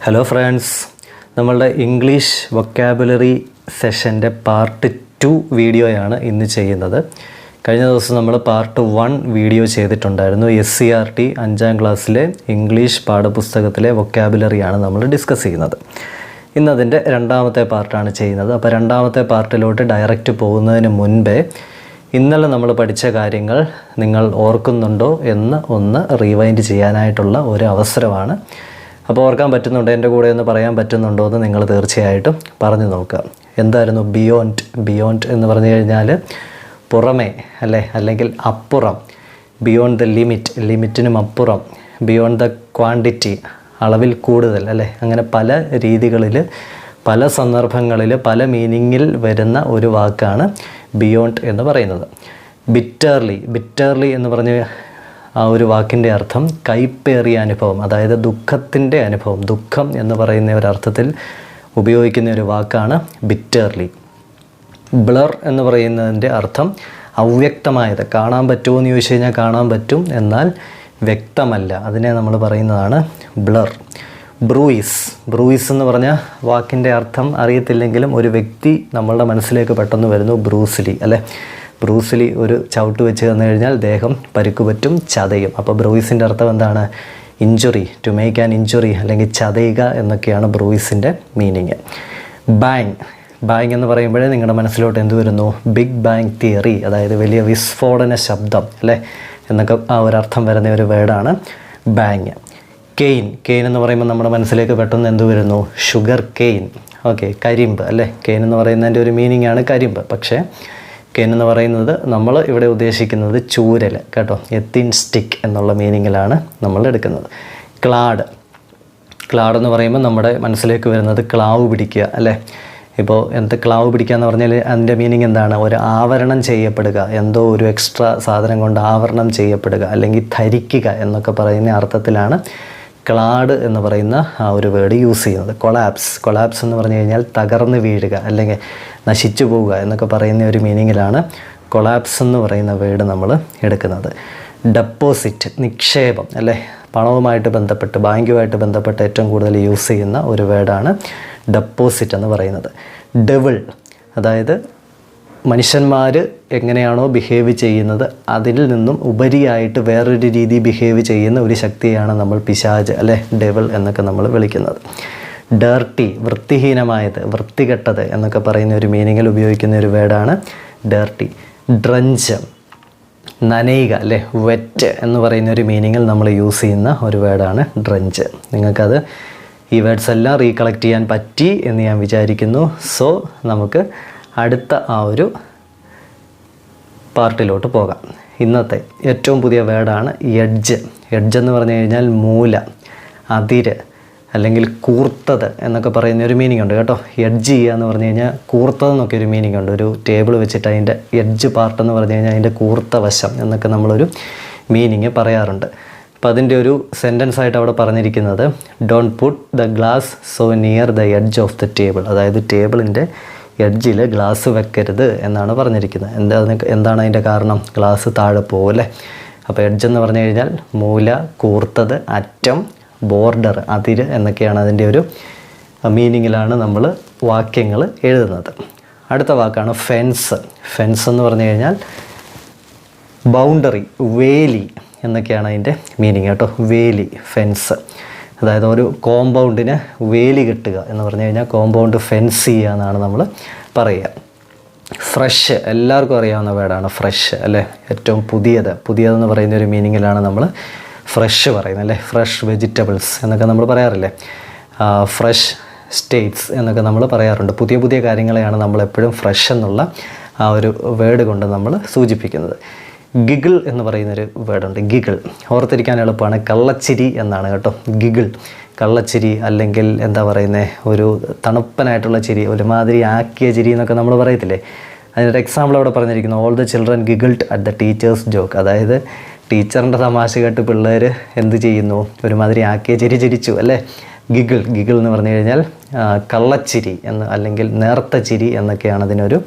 Hello friends, നമ്മളുടെ English vocabulary സെഷൻ്റെ part 2 വീഡിയോയാണ് ഇന്ന് ചെയ്യുന്നത്. കഴിഞ്ഞ ദിവസം നമ്മൾ പാർട്ട് 1 വീഡിയോ ചെയ്തിട്ടുണ്ടായിരുന്നു. SCRT 5ാം ക്ലാസ്സിലെ ഇംഗ്ലീഷ് പാഠപുസ്തകത്തിലെ വൊക്കാബുലറിയാണ് നമ്മൾ ഡിസ്കസ് ചെയ്യുന്നത്. ഇന്നതിൻ്റെ രണ്ടാമത്തെ പാർട്ടാണ് ചെയ്യുന്നത്. അപ്പോൾ രണ്ടാമത്തെ പാർട്ടിലോട്ട് ഡയറക്റ്റ് പോകുന്നതിന് മുൻപേ ഇന്നലെ നമ്മൾ പഠിച്ച കാര്യങ്ങൾ നിങ്ങൾ ഓർക്കുന്നുണ്ടോ എന്ന് ഒന്ന് റീവൈൻഡ് ചെയ്യാനായിട്ടുള്ള ഒരു അവസരമാണ്. അപ്പോൾ ഓർക്കാൻ പറ്റുന്നുണ്ടോ, എൻ്റെ കൂടെ ഒന്ന് പറയാൻ പറ്റുന്നുണ്ടോ എന്ന് നിങ്ങൾ തീർച്ചയായിട്ടും പറഞ്ഞു നോക്കുക. എന്തായിരുന്നു ബിയോണ്ട് എന്ന് പറഞ്ഞു കഴിഞ്ഞാൽ പുറമേ അല്ലേ, അല്ലെങ്കിൽ അപ്പുറം. ബിയോണ്ട് ദ ലിമിറ്റിനും അപ്പുറം. ബിയോണ്ട് ദ ക്വാണ്ടിറ്റി, അളവിൽ കൂടുതൽ അല്ലേ. അങ്ങനെ പല രീതികളിൽ, പല സന്ദർഭങ്ങളിൽ, പല മീനിങ്ങിൽ വരുന്ന ഒരു വാക്കാണ് ബിയോണ്ട് എന്ന് പറയുന്നത്. ബിറ്റർലി എന്ന് പറഞ്ഞ് ആ ഒരു വാക്കിൻ്റെ അർത്ഥം കയ്പേറിയ അനുഭവം, അതായത് ദുഃഖത്തിൻ്റെ അനുഭവം. ദുഃഖം എന്ന് പറയുന്ന ഒരർത്ഥത്തിൽ ഉപയോഗിക്കുന്ന ഒരു വാക്കാണ് ബിറ്റർലി. ബ്ലർ എന്ന് പറയുന്നതിൻ്റെ അർത്ഥം അവ്യക്തമായത്. കാണാൻ പറ്റുമോ എന്ന് ചോദിച്ചു കഴിഞ്ഞാൽ കാണാൻ പറ്റും, എന്നാൽ വ്യക്തമല്ല. അതിനെ നമ്മൾ പറയുന്നതാണ് ബ്ലർ. ബ്രൂയിസ് എന്ന് പറഞ്ഞ വാക്കിൻ്റെ അർത്ഥം അറിയത്തില്ലെങ്കിലും ഒരു വ്യക്തി നമ്മളുടെ മനസ്സിലേക്ക് പെട്ടെന്ന് വരുന്നു. ബ്രൂസ്ലി അല്ലേ. ബ്രൂസ്ലി ഒരു ചവിട്ട് വെച്ച് തന്നു കഴിഞ്ഞാൽ ദേഹം പരുക്കുപറ്റും, ചതയും. അപ്പോൾ ബ്രൂയിസിൻ്റെ അർത്ഥം എന്താണ്? Injury, to make an injury, അല്ലെങ്കിൽ ചതയുക എന്നൊക്കെയാണ് ബ്രൂയിസിൻ്റെ മീനിങ്. ബാങ് എന്ന് പറയുമ്പോഴേ നിങ്ങളുടെ മനസ്സിലോട്ട് എന്ത് വരുന്നു? ബിഗ് ബാങ് തിയറി, അതായത് വലിയ വിസ്ഫോടന ശബ്ദം അല്ലേ എന്നൊക്കെ ആ ഒരർത്ഥം വരുന്ന ഒരു വേർഡാണ് ബാങ്. കെയിൻ എന്ന് പറയുമ്പോൾ നമ്മുടെ മനസ്സിലേക്ക് പെട്ടെന്ന് എന്ത് വരുന്നു? Sugar cane. ഓക്കെ, കരിമ്പ് അല്ലേ. കെയിൻ എന്ന് പറയുന്നതിൻ്റെ ഒരു മീനിങ് ആണ് കരിമ്പ്. പക്ഷേ കെയിൻ എന്ന് പറയുന്നത് നമ്മൾ ഇവിടെ ഉദ്ദേശിക്കുന്നത് ചൂരൽ കേട്ടോ. എത്തിൻ സ്റ്റിക്ക് എന്നുള്ള മീനിങ്ങിലാണ് നമ്മൾ എടുക്കുന്നത്. ക്ലാഡ് എന്ന് പറയുമ്പോൾ നമ്മുടെ മനസ്സിലേക്ക് വരുന്നത് ക്ലാവ് പിടിക്കുക അല്ലേ. ഇപ്പോൾ ക്ലാവ് പിടിക്കുക എന്ന് പറഞ്ഞാൽ അതിൻ്റെ മീനിങ് എന്താണ്? ഒരു ആവരണം ചെയ്യപ്പെടുക, എന്തോ ഒരു എക്സ്ട്രാ സാധനം കൊണ്ട് ആവരണം ചെയ്യപ്പെടുക, അല്ലെങ്കിൽ ധരിക്കുക എന്നൊക്കെ പറയുന്ന അർത്ഥത്തിലാണ് ക്ലാഡ് എന്ന് പറയുന്ന ആ ഒരു വേർഡ് യൂസ് ചെയ്യുന്നത്. കൊളാപ്സ് എന്ന് പറഞ്ഞു കഴിഞ്ഞാൽ തകർന്ന് വീഴുക, അല്ലെങ്കിൽ നശിച്ചു പോവുക എന്നൊക്കെ പറയുന്ന ഒരു മീനിങ്ങിലാണ് കൊളാപ്സ് എന്ന് പറയുന്ന വേർഡ് നമ്മൾ എടുക്കുന്നത്. ഡെപ്പോസിറ്റ്, നിക്ഷേപം അല്ലേ. പണവുമായിട്ട് ബന്ധപ്പെട്ട്, ബാങ്കുമായിട്ട് ബന്ധപ്പെട്ട് ഏറ്റവും കൂടുതൽ യൂസ് ചെയ്യുന്ന ഒരു വേർഡാണ് ഡെപ്പോസിറ്റ് എന്ന് പറയുന്നത്. ഡെവിൾ, അതായത് മനുഷ്യന്മാർ എങ്ങനെയാണോ ബിഹേവ് ചെയ്യുന്നത് അതിൽ നിന്നും ഉപരിയായിട്ട് വേറൊരു രീതി ബിഹേവ് ചെയ്യുന്ന ഒരു ശക്തിയാണ് നമ്മൾ പിശാച് അല്ലേ, ഡെവിൾ എന്നൊക്കെ നമ്മൾ വിളിക്കുന്നത്. ഡേർട്ടി, വൃത്തിഹീനമായത്, വൃത്തികെട്ടത് എന്നൊക്കെ പറയുന്ന ഒരു മീനിങ്ങിൽ ഉപയോഗിക്കുന്ന ഒരു വേർഡാണ് ഡേർട്ടി. ഡ്രഞ്ച്, നനയുക അല്ലേ. വെറ്റ് എന്ന് പറയുന്ന ഒരു മീനിങ്ങിൽ നമ്മൾ യൂസ് ചെയ്യുന്ന ഒരു വേർഡാണ് ഡ്രഞ്ച്. നിങ്ങൾക്കത് ഈ വേർഡ്സ് എല്ലാം റീകളക്ട് ചെയ്യാൻ പറ്റി എന്ന് ഞാൻ വിചാരിക്കുന്നു. സോ നമുക്ക് അടുത്ത ആ ഒരു പാർട്ടിലോട്ട് പോകാം. ഇന്നത്തെ ഏറ്റവും പുതിയ വേർഡാണ് എഡ്ജ് എന്ന് പറഞ്ഞു കഴിഞ്ഞാൽ മൂല, അതിര്, അല്ലെങ്കിൽ കൂർത്തത് എന്നൊക്കെ പറയുന്ന ഒരു മീനിങ് ഉണ്ട് കേട്ടോ. എഡ്ജ് ചെയ്യുക എന്ന് പറഞ്ഞു കഴിഞ്ഞാൽ കൂർത്തതെന്നൊക്കെ ഒരു മീനിങ് ഉണ്ട്. ഒരു ടേബിൾ വെച്ചിട്ട് അതിൻ്റെ എഡ്ജ് പാർട്ട് എന്ന് പറഞ്ഞു കഴിഞ്ഞാൽ അതിൻ്റെ കൂർത്ത വശം എന്നൊക്കെ നമ്മളൊരു മീനിങ് പറയാറുണ്ട്. അപ്പോൾ അതിൻ്റെ ഒരു സെൻറ്റൻസ് ആയിട്ട് അവിടെ പറഞ്ഞിരിക്കുന്നത് don't put the glass so near the edge of the table, അതായത് ടേബിളിൻ്റെ എഡ്ജിൽ ഗ്ലാസ് വെക്കരുത് എന്നാണ് പറഞ്ഞിരിക്കുന്നത്. എന്താണ് അതിൻ്റെ കാരണം? ഗ്ലാസ് താഴെ പോകും അല്ലേ. അപ്പോൾ എഡ്ജ് എന്ന് പറഞ്ഞു കഴിഞ്ഞാൽ മൂല, കൂർത്തത്, അറ്റം, ബോർഡർ, അതിര് എന്നൊക്കെയാണ് അതിൻ്റെ ഒരു മീനിങ്ങിലാണ് നമ്മൾ വാക്യങ്ങൾ എഴുതുന്നത്. അടുത്ത വാക്കാണ് ഫെൻസ് എന്ന് പറഞ്ഞു കഴിഞ്ഞാൽ ബൗണ്ടറി, വേലി എന്നൊക്കെയാണ് അതിൻ്റെ മീനിങ് കേട്ടോ. വേലി, ഫെൻസ്, അതായത് ഒരു കോമ്പൗണ്ടിന് വേലി കെട്ടുക എന്ന് പറഞ്ഞു കഴിഞ്ഞാൽ കോമ്പൗണ്ട് ഫെൻസ് ചെയ്യുക എന്നാണ് നമ്മൾ പറയുക. ഫ്രഷ്, എല്ലാവർക്കും അറിയാവുന്ന വേർഡാണ് ഫ്രഷ് അല്ലേ. ഏറ്റവും പുതിയതെന്ന് പറയുന്ന ഒരു മീനിങ്ങിലാണ് നമ്മൾ ഫ്രഷ് പറയുന്നത് അല്ലേ. ഫ്രഷ് വെജിറ്റബിൾസ് എന്നൊക്കെ നമ്മൾ പറയാറില്ലേ. ഫ്രഷ് സ്റ്റേറ്റ്സ് എന്നൊക്കെ നമ്മൾ പറയാറുണ്ട്. പുതിയ കാര്യങ്ങളെയാണ് നമ്മളെപ്പോഴും ഫ്രഷ് എന്നുള്ള ആ ഒരു വേർഡ് കൊണ്ട് നമ്മൾ സൂചിപ്പിക്കുന്നത്. ഗിഗിൾ എന്ന് പറയുന്നൊരു വേർഡുണ്ട്. ഗിഗിൾ ഓർത്തിരിക്കാൻ എളുപ്പമാണ്. കള്ളച്ചിരി എന്നാണ് കേട്ടോ. ഗിഗിൾ, കള്ളച്ചിരി, അല്ലെങ്കിൽ എന്താ പറയുന്നത്, ഒരു തണുപ്പനായിട്ടുള്ള ചിരി, ഒരുമാതിരി ആക്കിയ ചിരി എന്നൊക്കെ നമ്മൾ പറയത്തില്ലേ. അതിനൊരു എക്സാമ്പിൾ അവിടെ പറഞ്ഞിരിക്കുന്നു. All the children giggled at the teachers joke, അതായത് ടീച്ചറിൻ്റെ തമാശ കേട്ട് പിള്ളേർ എന്ത് ചെയ്യുന്നു? ഒരുമാതിരി ആക്കിയ ചിരി ചിരിച്ചു അല്ലേ. ഗിഗിൾ എന്ന് പറഞ്ഞു കഴിഞ്ഞാൽ കള്ളച്ചിരി എന്ന്, അല്ലെങ്കിൽ നേർത്ത ചിരി എന്നൊക്കെയാണ് അതിനൊരു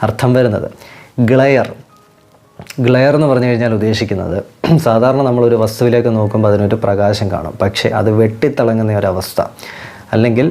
അർത്ഥം വരുന്നത്. ഗ്ലെയർ എന്ന് പറഞ്ഞു കഴിഞ്ഞാൽ ഉദ്ദേശിക്കുന്നത്, സാധാരണ നമ്മളൊരു വസ്തുവിലേക്ക് നോക്കുമ്പോൾ അതിനൊരു പ്രകാശം കാണും, പക്ഷേ അത് വെട്ടിത്തിളങ്ങുന്ന ഒരവസ്ഥ. അല്ലെങ്കിൽ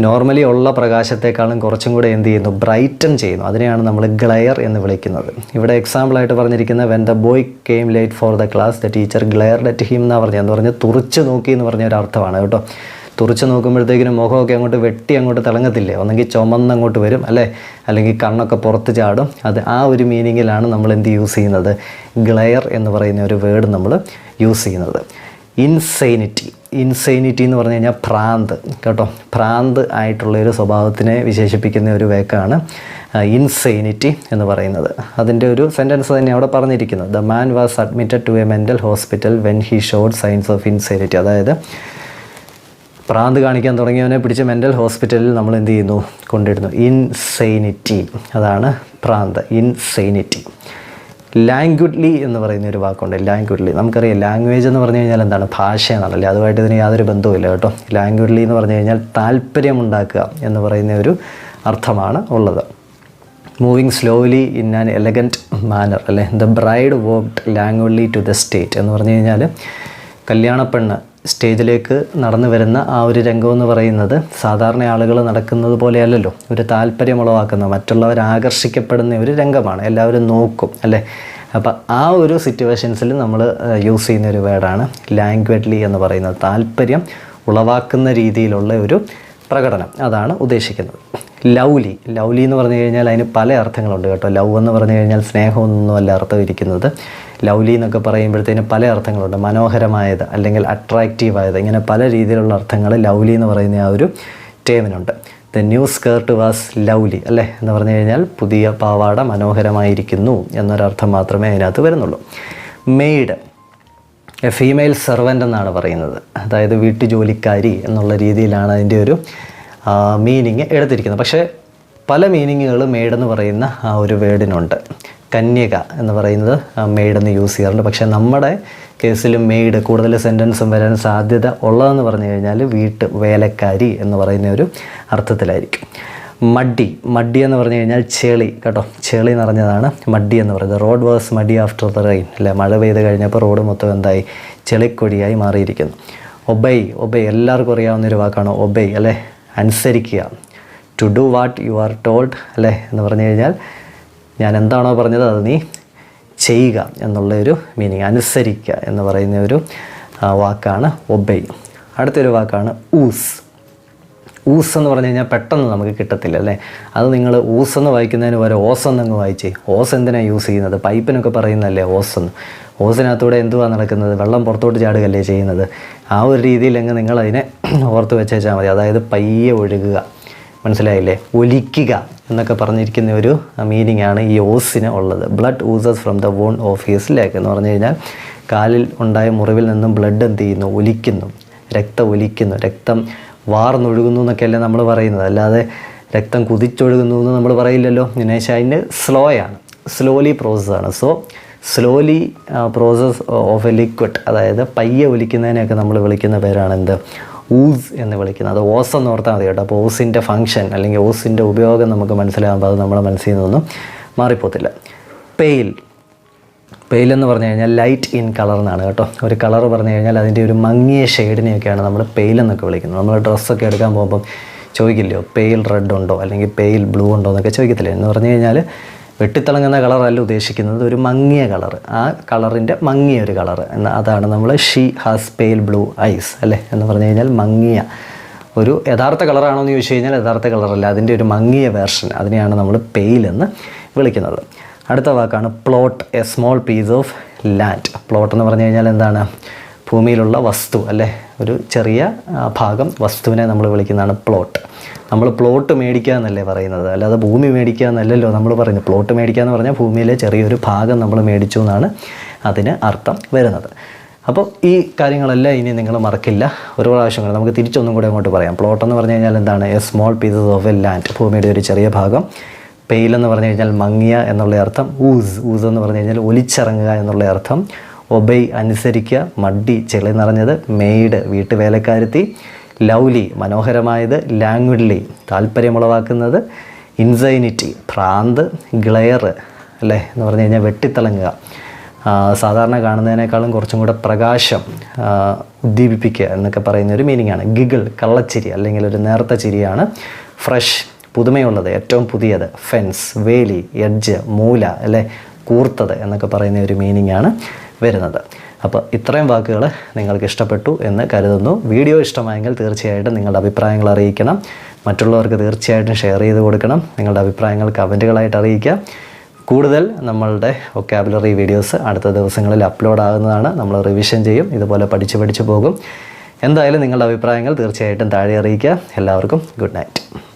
നോർമലി ഉള്ള പ്രകാശത്തെക്കാളും കുറച്ചും കൂടെ എന്ത് ചെയ്യുന്നു, ബ്രൈറ്റൻ ചെയ്യുന്നു. അതിനെയാണ് നമ്മൾ ഗ്ലെയർ എന്ന് വിളിക്കുന്നത്. ഇവിടെ എക്സാമ്പിളായിട്ട് പറഞ്ഞിരിക്കുന്ന when the boy came late for the class the teacher glared at him എന്നാണ് പറഞ്ഞത്. എന്ന് പറഞ്ഞാൽ തുറിച്ച് നോക്കി എന്ന് പറഞ്ഞ ഒരു അർത്ഥമാണ് കേട്ടോ. തുറിച്ച് നോക്കുമ്പോഴത്തേക്കിനും മുഖമൊക്കെ അങ്ങോട്ട് വെട്ടി അങ്ങോട്ട് തിളങ്ങത്തില്ലേ, ഒന്നെങ്കിൽ ചുമന്നങ്ങോട്ട് വരും അല്ലേ, അല്ലെങ്കിൽ കണ്ണൊക്കെ പുറത്ത് ചാടും. അത് ആ ഒരു മീനിങ്ങിലാണ് നമ്മൾ എന്ത് യൂസ് ചെയ്യുന്നത്, ഗ്ലെയർ എന്ന് പറയുന്ന ഒരു വേർഡ് നമ്മൾ യൂസ് ചെയ്യുന്നത്. ഇൻസൈനിറ്റി എന്ന് പറഞ്ഞു കഴിഞ്ഞാൽ ഭ്രാന്ത് കേട്ടോ. ഭ്രാന്ത് ആയിട്ടുള്ളൊരു സ്വഭാവത്തിനെ വിശേഷിപ്പിക്കുന്ന ഒരു വേക്കാണ് ഇൻസൈനിറ്റി എന്ന് പറയുന്നത്. അതിൻ്റെ ഒരു സെൻറ്റൻസ് തന്നെ അവിടെ പറഞ്ഞിരിക്കുന്നത്. The man was admitted to a mental hospital when he showed signs of insanity. അതായത് ഭ്രാന്ത് കാണിക്കാൻ തുടങ്ങിയവനെ പിടിച്ച് മെൻ്റൽ ഹോസ്പിറ്റലിൽ നമ്മൾ എന്ത് ചെയ്യുന്നു, കൊണ്ടിടുന്നു. ഇൻസൈനിറ്റി, അതാണ് ഭ്രാന്ത്, ഇൻസൈനിറ്റി. ലാംഗ്വിഡ്ലി എന്ന് പറയുന്ന ഒരു വാക്കുണ്ട്. ലാംഗ്വിഡ്ലി നമുക്കറിയാം, ലാംഗ്വേജ് എന്ന് പറഞ്ഞു കഴിഞ്ഞാൽ എന്താണ്, ഭാഷ എന്നാണല്ലേ. അതുമായിട്ട് ഇതിന് യാതൊരു ബന്ധവുമില്ല കേട്ടോ. ലാംഗ്വിഡ്ലി എന്ന് പറഞ്ഞു കഴിഞ്ഞാൽ താല്പര്യമുണ്ടാക്കുക എന്ന് പറയുന്ന ഒരു അർത്ഥമാണ് ഉള്ളത്. Moving slowly in an elegant manner അല്ലേ. The bride walked languidly to the state എന്ന് പറഞ്ഞു കഴിഞ്ഞാൽ കല്യാണപ്പെണ്ണ് സ്റ്റേജിലേക്ക് നടന്നു വരുന്ന ആ ഒരു രംഗം എന്ന് പറയുന്നത് സാധാരണ ആളുകൾ നടക്കുന്നത് പോലെയല്ലല്ലോ. ഒരു താല്പര്യമുളവാക്കുന്ന, മറ്റുള്ളവർ ആകർഷിക്കപ്പെടുന്ന ഒരു രംഗമാണ്. എല്ലാവരും നോക്കും അല്ലേ. അപ്പോൾ ആ ഒരു സിറ്റുവേഷൻസിൽ നമ്മൾ യൂസ് ചെയ്യുന്ന ഒരു വേർഡാണ് ലാംഗ്വേഡ്ലി എന്ന് പറയുന്നത്. താല്പര്യം ഉളവാക്കുന്ന രീതിയിലുള്ള ഒരു പ്രകടനം, അതാണ് ഉദ്ദേശിക്കുന്നത്. ലവ്ലി എന്ന് പറഞ്ഞു കഴിഞ്ഞാൽ അതിന് പല അർത്ഥങ്ങളുണ്ട് കേട്ടോ. ലവ് എന്ന് പറഞ്ഞു കഴിഞ്ഞാൽ സ്നേഹമൊന്നുമല്ല അർത്ഥം ഇരിക്കുന്നത്. ലവ്ലി എന്നൊക്കെ പറയുമ്പോഴത്തേന് പല അർത്ഥങ്ങളുണ്ട്. മനോഹരമായത് അല്ലെങ്കിൽ അട്രാക്റ്റീവായത്, ഇങ്ങനെ പല രീതിയിലുള്ള അർത്ഥങ്ങൾ ലവ്ലി എന്ന് പറയുന്ന ആ ഒരു ടേമിനുണ്ട്. The new skirt was lovely അല്ലേ എന്ന് പറഞ്ഞു കഴിഞ്ഞാൽ പുതിയ പാവാട മനോഹരമായിരിക്കുന്നു എന്നൊരർത്ഥം മാത്രമേ അതിനകത്ത് വരുന്നുള്ളൂ. മെയ്ഡ്, എ ഫീമെയിൽ സെർവൻ്റ് എന്നാണ് പറയുന്നത്. അതായത് വീട്ടുജോലിക്കാരി എന്നുള്ള രീതിയിലാണ് അതിൻ്റെ ഒരു മീനിങ് എടുത്തിരിക്കുന്നത്. പക്ഷേ പല മീനിങ്ങുകൾ മെയ്ഡ് എന്ന് പറയുന്ന ആ ഒരു വേർഡിനുണ്ട്. കന്യക എന്ന് പറയുന്നത് മെയ്ഡ് എന്ന് യൂസ് ചെയ്യാറുണ്ട്. പക്ഷേ നമ്മുടെ കേസിൽ മെയ്ഡ് കൂടുതൽ സെൻറ്റൻസും വരാൻ സാധ്യത ഉള്ളതെന്ന് പറഞ്ഞു കഴിഞ്ഞാൽ വേലക്കാരി എന്ന് പറയുന്ന ഒരു അർത്ഥത്തിലായിരിക്കും. മഡ്ഡി എന്ന് പറഞ്ഞു കഴിഞ്ഞാൽ ചെളി കേട്ടോ. ചെളി നിറഞ്ഞതാണ് മഡ്ഡി എന്ന് പറയുന്നത്. Road was muddy after the rain അല്ലേ. മഴ പെയ്ത് കഴിഞ്ഞപ്പോൾ റോഡ് മൊത്തം എന്തായി, ചെളിക്കൊടിയായി മാറിയിരിക്കുന്നു. ഒബൈ എല്ലാവർക്കും അറിയാവുന്നൊരു വാക്കാണ് ഒബൈ അല്ലേ, അനുസരിക്കുക. To do what you are told അല്ലേ എന്ന് പറഞ്ഞു കഴിഞ്ഞാൽ ഞാൻ എന്താണോ പറഞ്ഞത് അത് നീ ചെയ്യുക എന്നുള്ളൊരു മീനിങ്. അനുസരിക്കുക എന്ന് പറയുന്ന ഒരു വാക്കാണ് ഒബൈ. അടുത്തൊരു വാക്കാണ് ഊസ് എന്ന് പറഞ്ഞു കഴിഞ്ഞാൽ പെട്ടെന്ന് നമുക്ക് കിട്ടത്തില്ല അല്ലേ. അത് നിങ്ങൾ ഊസ് എന്ന് വായിക്കുന്നതിന് പകരം ഓസ് എന്നങ്ങ് വായിച്ചേ. ഓസ് എന്തിനാണ് യൂസ് ചെയ്യുന്നത്, പൈപ്പിനൊക്കെ പറയുന്നതല്ലേ ഓസെന്ന്. ഓസിനകത്തൂടെ എന്തുവാ നടക്കുന്നത്, വെള്ളം പുറത്തോട്ട് ചാടുകയല്ലേ ചെയ്യുന്നത്. ആ ഒരു രീതിയിലെങ്ങ് നിങ്ങളതിനെ ഓർത്ത് വെച്ചാൽ മതി. അതായത് പയ്യെ ഒഴുകുക, മനസ്സിലായില്ലേ. ഒലിക്കുക എന്നൊക്കെ പറഞ്ഞിരിക്കുന്ന ഒരു മീനിങ് ആണ് ഈ ഓസിന് ഉള്ളത്. Blood oozes from the wound of his leg എന്ന് പറഞ്ഞു കഴിഞ്ഞാൽ കാലിൽ ഉണ്ടായ മുറിവിൽ നിന്നും ബ്ലഡ് എന്ത് ചെയ്യുന്നു, ഒലിക്കുന്നു, രക്തം ഒലിക്കുന്നു, രക്തം വാർന്നൊഴുകുന്നു എന്നൊക്കെയല്ലേ നമ്മൾ പറയുന്നത്. അല്ലാതെ രക്തം കുതിച്ചൊഴുകുന്നു എന്ന് നമ്മൾ പറയില്ലല്ലോ. എന്നുവെച്ചാൽ അതിന് സ്ലോലി പ്രോസസ്സാണ്. So slowly process of A liquid, അതായത് പയ്യെ ഒലിക്കുന്നതിനെയൊക്കെ നമ്മൾ വിളിക്കുന്ന പേരാണ് എന്ത്, ഊസ് എന്ന് വിളിക്കുന്നത്. അത് ഓസ് എന്ന് ഓർത്താൽ മതി കേട്ടോ. അപ്പോൾ ഓസിൻ്റെ ഫങ്ഷൻ അല്ലെങ്കിൽ ഓസിൻ്റെ ഉപയോഗം നമുക്ക് മനസ്സിലാകുമ്പോൾ അത് നമ്മുടെ മനസ്സിൽ നിന്നൊന്നും മാറിപ്പോത്തില്ല. പെയിൽ എന്ന് പറഞ്ഞു കഴിഞ്ഞാൽ ലൈറ്റ് ഇൻ കളർ എന്നാണ് കേട്ടോ. ഒരു കളർ പറഞ്ഞു കഴിഞ്ഞാൽ അതിൻ്റെ ഒരു മങ്ങിയ ഷെയ്ഡിനെയൊക്കെയാണ് നമ്മൾ പെയിൽ എന്നൊക്കെ വിളിക്കുന്നത്. നമ്മൾ ഡ്രസ്സൊക്കെ എടുക്കാൻ പോകുമ്പം ചോദിക്കില്ലയോ പെയിൽ റെഡ് ഉണ്ടോ അല്ലെങ്കിൽ പെയിൽ ബ്ലൂ ഉണ്ടോ എന്നൊക്കെ ചോദിക്കത്തില്ലേ. എന്ന് പറഞ്ഞു കഴിഞ്ഞാൽ വെട്ടിത്തിളങ്ങുന്ന കളറല്ല ഉദ്ദേശിക്കുന്നത്, ഒരു മങ്ങിയ കളർ, ആ കളറിൻ്റെ മങ്ങിയ ഒരു കളർ അതാണ് നമ്മൾ she has pale blue eyes അല്ലേ എന്ന് പറഞ്ഞു കഴിഞ്ഞാൽ മങ്ങിയ ഒരു യഥാർത്ഥ കളറാണോ എന്ന് ചോദിച്ചു കഴിഞ്ഞാൽ യഥാർത്ഥ കളറല്ല, അതിൻ്റെ ഒരു മങ്ങിയ വേർഷൻ, അതിനെയാണ് നമ്മൾ പെയിൽ എന്ന് വിളിക്കുന്നത്. അടുത്ത വാക്കാണ് plot, a small piece of land. Plot എന്ന് പറഞ്ഞു കഴിഞ്ഞാൽ എന്താണ്, ഭൂമിയിലുള്ള വസ്തു അല്ലേ, ഒരു ചെറിയ ഭാഗം വസ്തുവിനെ നമ്മൾ വിളിക്കുന്നതാണ് പ്ലോട്ട്. നമ്മൾ പ്ലോട്ട് മേടിക്കുക എന്നല്ലേ പറയുന്നത്, അല്ലാതെ ഭൂമി മേടിക്കുക എന്നല്ലല്ലോ നമ്മൾ പറയുന്നത്. പ്ലോട്ട് മേടിക്കുക എന്ന് പറഞ്ഞാൽ ഭൂമിയിലെ ചെറിയൊരു ഭാഗം നമ്മൾ മേടിച്ചു എന്നാണ് അതിന് അർത്ഥം വരുന്നത്. അപ്പോൾ ഈ കാര്യങ്ങളെല്ലാം ഇനി നിങ്ങൾ മറക്കില്ല. ഒരു പ്രാവശ്യം നമുക്ക് തിരിച്ചൊന്നും കൂടെ അങ്ങോട്ട് പറയാം. പ്ലോട്ട് എന്ന് പറഞ്ഞു കഴിഞ്ഞാൽ എന്താണ്, A small pieces of A land, ഭൂമിയുടെ ഒരു ചെറിയ ഭാഗം. പെയിൽ എന്ന് പറഞ്ഞു കഴിഞ്ഞാൽ മങ്ങിയ എന്നുള്ള അർത്ഥം. ഊസ് എന്ന് പറഞ്ഞു കഴിഞ്ഞാൽ ഒലിച്ചിറങ്ങുക എന്നുള്ള അർത്ഥം. ഒബൈ അനുസരിക്കുക, മഡ്ഡി ചെളി നിറഞ്ഞത്, മെയ്ഡ് വീട്ടുവേലക്കാരത്തി, ലവ്ലി മനോഹരമായത്, ലാംഗ്വിഡ്ലി താല്പര്യമുളവാക്കുന്നത്, ഇൻസൈനിറ്റി ഭ്രാന്ത്, ഗ്ലെയർ അല്ലേ എന്ന് പറഞ്ഞു കഴിഞ്ഞാൽ വെട്ടിത്തിളങ്ങുക, സാധാരണ കാണുന്നതിനേക്കാളും കുറച്ചും കൂടെ പ്രകാശം ഉദ്ദീപിപ്പിക്കുക എന്നൊക്കെ പറയുന്ന ഒരു മീനിങ്ങാണ്. ഗിഗിൾ കള്ളച്ചിരി അല്ലെങ്കിൽ ഒരു നേർത്ത ചിരിയാണ്. ഫ്രഷ് പുതുമയുള്ളത്, ഏറ്റവും പുതിയത്. ഫെൻസ് വേലി, എഡ്ജ് മൂല അല്ലേ, കൂർത്തത് എന്നൊക്കെ പറയുന്ന ഒരു മീനിങ്ങാണ് വരുന്നത്. അപ്പോൾ ഇത്രയും വാക്കുകൾ നിങ്ങൾക്ക് ഇഷ്ടപ്പെട്ടു എന്ന് കരുതുന്നു. വീഡിയോ ഇഷ്ടമായെങ്കിൽ തീർച്ചയായിട്ടും നിങ്ങളുടെ അഭിപ്രായങ്ങൾ അറിയിക്കണം. മറ്റുള്ളവർക്ക് തീർച്ചയായിട്ടും ഷെയർ ചെയ്ത് കൊടുക്കണം. നിങ്ങളുടെ അഭിപ്രായങ്ങൾ കമൻറ്റുകളായിട്ട് അറിയിക്കുക. കൂടുതൽ നമ്മളുടെ വൊക്കാബുലറി വീഡിയോസ് അടുത്ത ദിവസങ്ങളിൽ അപ്ലോഡ് ആകുന്നതാണ്. നമ്മൾ റിവിഷൻ ചെയ്യും, ഇതുപോലെ പഠിച്ചു പോകും. എന്തായാലും നിങ്ങളുടെ അഭിപ്രായങ്ങൾ തീർച്ചയായിട്ടും താഴെ അറിയിക്കുക. എല്ലാവർക്കും ഗുഡ് നൈറ്റ്.